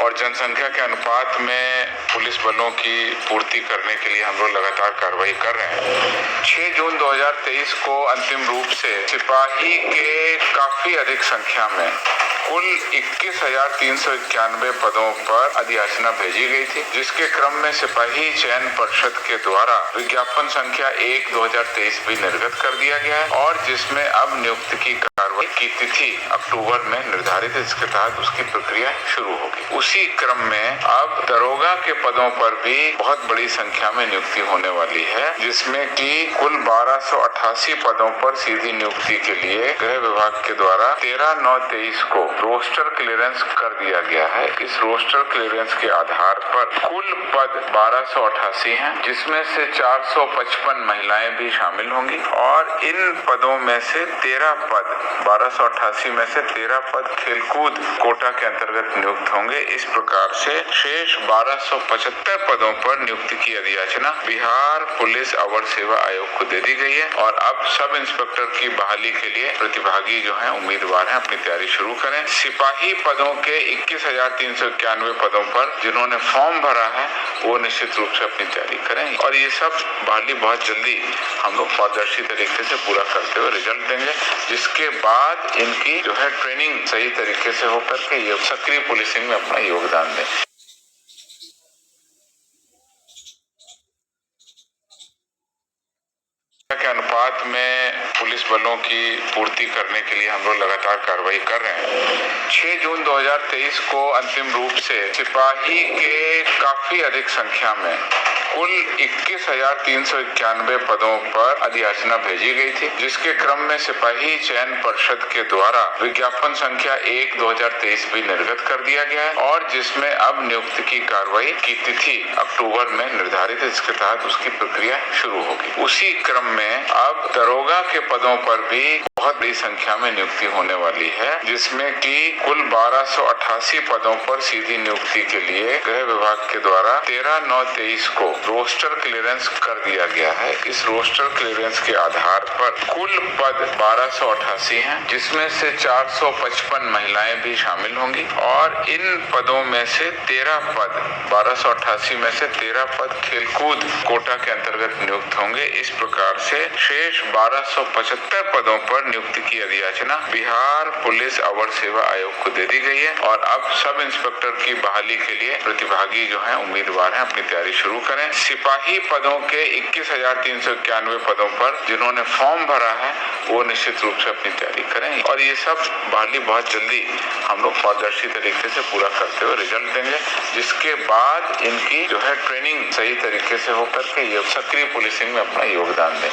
और जनसंख्या के अनुपात में पुलिस बलों की पूर्ति करने के लिए हम लोग लगातार कार्रवाई कर रहे हैं। 6 जून 2023 को अंतिम रूप से सिपाही के काफी अधिक संख्या में कुल 21,391 पदों पर अधियाचना भेजी गई थी, जिसके क्रम में सिपाही चयन परिषद के द्वारा विज्ञापन संख्या 1/2023 भी निर्गत कर दिया गया है और जिसमें अब नियुक्ति की कार्रवाई की तिथि अक्टूबर में निर्धारित है, जिसके तहत उसकी प्रक्रिया शुरू होगी। उसी क्रम में अब दरोगा के पदों पर भी बहुत बड़ी संख्या में नियुक्ति होने वाली है, जिसमें कि कुल 1288 पदों पर सीधी नियुक्ति के लिए गृह विभाग के द्वारा 13/9/23 को रोस्टर क्लियरेंस कर दिया गया है। इस रोस्टर क्लियरेंस के आधार पर कुल पद 1288 हैं, जिसमें से 455 महिलाएं भी शामिल होंगी और इन पदों में से 13 पद 1288 में से 13 पद खेलकूद कोटा के अंतर्गत नियुक्त होंगे। इस प्रकार से शेष 1275 पदों पर नियुक्ति की अधियाचना बिहार पुलिस अवर सेवा आयोग को दे दी गई है और अब सब इंस्पेक्टर की बहाली के लिए प्रतिभागी जो हैं उम्मीदवार हैं अपनी तैयारी शुरू करें। सिपाही पदों के 21,391 पदों पर जिन्होंने फॉर्म भरा है वो निश्चित रूप से अपनी तैयारी करें और ये सब बहाली बहुत जल्दी हम लोग पारदर्शी तरीके से पूरा करते हुए रिजल्ट देंगे, जिसके बाद इनकी जो है ट्रेनिंग सही तरीके से होकर के ये सक्रिय पुलिसिंग में अपना योगदान दें। के अनुपात में पुलिस बलों की पूर्ति करने के लिए हम लोग लगातार कार्रवाई कर रहे हैं। 6 जून 2023 को अंतिम रूप से सिपाही के काफी अधिक संख्या में कुल 21,391 पदों पर अधियाचना भेजी गई थी, जिसके क्रम में सिपाही चयन परिषद के द्वारा विज्ञापन संख्या 1/2023 भी निर्गत कर दिया गया है और जिसमें अब नियुक्ति की कार्रवाई की तिथि अक्टूबर में निर्धारित है, जिसके तहत उसकी प्रक्रिया शुरू होगी। उसी क्रम में अब दरोगा के पदों पर भी बहुत बड़ी संख्या में नियुक्ति होने वाली है, जिसमें कि कुल 1288 पदों पर सीधी नियुक्ति के लिए गृह विभाग के द्वारा 13/9/23 को रोस्टर क्लियरेंस कर दिया गया है। इस रोस्टर क्लियरेंस के आधार पर कुल पद 1288 हैं, जिसमें से 455 महिलाएं भी शामिल होंगी और इन पदों में से 13 पद 1288 में से 13 पद खेलकूद कोटा के अंतर्गत नियुक्त होंगे। इस प्रकार से शेष 1275 पदों पर नियुक्ति की अधियाचना बिहार पुलिस अवर सेवा आयोग को दे दी गई है और अब सब इंस्पेक्टर की बहाली के लिए प्रतिभागी जो हैं उम्मीदवार हैं अपनी तैयारी शुरू करें। सिपाही पदों के 21,391 पदों पर जिन्होंने फॉर्म भरा है वो निश्चित रूप से अपनी तैयारी करें और ये सब बहाली बहुत जल्दी हम लोग पारदर्शी तरीके से पूरा करते हुए रिजल्ट देंगे, जिसके बाद इनकी जो है ट्रेनिंग सही तरीके से होकर के ये सक्रिय पुलिसिंग में अपना योगदान दें।